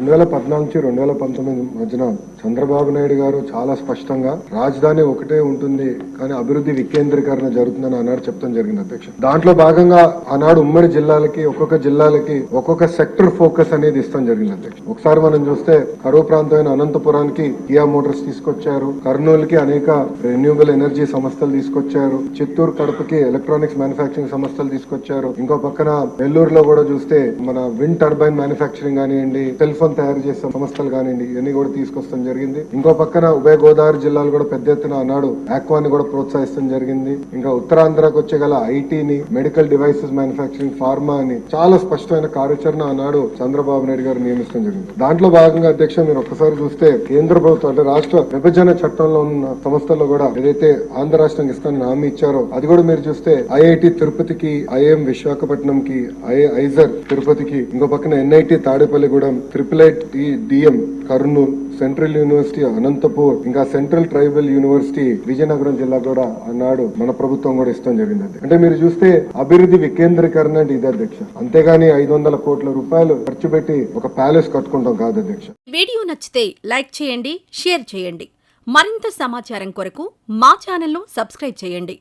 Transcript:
2014 నుంచి 2019 మధ్యన చంద్రబాబు నాయుడు గారు చాలా స్పష్టంగా రాజధాని ఒకటే ఉంటుంది కానీ అభివృద్ధి వికేంద్రీకరణ జరుగుతుందని ఆనాడు చెప్తాం జరిగింది అధ్యక్ష. దాంట్లో భాగంగా ఆనాడు ఉమ్మడి జిల్లాలకి ఒక్కొక్క సెక్టర్ ఫోకస్ అనేది ఇస్తాం జరిగింది అధ్యక్ష. ఒకసారి మనం చూస్తే కరువు ప్రాంతమైన అనంతపురానికి కియా మోటార్స్ తీసుకొచ్చారు, కర్నూలుకి అనేక రెన్యూబుల్ ఎనర్జీ సంస్థలు తీసుకొచ్చారు, చిత్తూరు కడపకి ఎలక్ట్రానిక్స్ మ్యానుఫ్యాక్చరింగ్ సంస్థలు తీసుకొచ్చారు. ఇంకో పక్కన నెల్లూరులో కూడా చూస్తే మన విండ్ టర్బైన్ మ్యానుఫ్యాక్చరింగ్ కానివ్వండి, సెల్ ఫోన్ తయారు చేసే సంస్థలు కానివ్వండి, ఇవన్నీ కూడా తీసుకొస్తాం జరిగింది. ఇంకో పక్కన ఉభయ గోదావరి జిల్లాలు కూడా పెద్ద ఎత్తున ఆనాడు ఆక్వాని కూడా ప్రోత్సహిస్తాం జరిగింది. ఇంకా ఉత్తరాంధ్రకు వచ్చే గల ఐటీని, మెడికల్ డివైసెస్ మ్యానుఫ్యాక్చరింగ్, ఫార్మా అని చాలా స్పష్టమైన కార్యాచరణ ఆనాడు చంద్రబాబు నాయుడు గారు నియమిస్తాం జరిగింది. దాంట్లో భాగంగా అధ్యక్ష మీరు ఒక్కసారి చూస్తే కేంద్ర ప్రభుత్వం అంటే రాష్ట్ర విభజన చట్టంలో ఉన్న సంస్థల్లో కూడా ఏదైతే ఆంధ్ర రాష్ట్రానికి ఇస్తానని హామీ ఇచ్చారో అది కూడా మీరు చూస్తే ఐఐటి తిరుపతికి, ఐఐఎం విశాఖపట్నం కి, ఐజర్ తిరుపతికి, ఇంకో పక్కన NIT Tadepalligudem, DM Kurnool, central university Anantapur, ఇంకా సెంట్రల్ ట్రైబల్ యూనివర్సిటీ విజయనగరం జిల్లా కూడా అన్నాడు మన ప్రభుత్వం కూడా ఇష్టం జరిగింది. అంటే మీరు చూస్తే అభివృద్ధి వికేంద్రీకరణ అంటే ఇది అధ్యక్ష. అంతేగాని 500 కోట్ల రూపాయలు ఖర్చు పెట్టి ఒక ప్యాలెస్ కట్టుకుంటాం కాదు అధ్యక్ష. వీడియో నచ్చితే లైక్ చేయండి, షేర్ చేయండి. మరింత సమాచారం కొరకు మా ఛానల్ను సబ్స్క్రైబ్ చేయండి.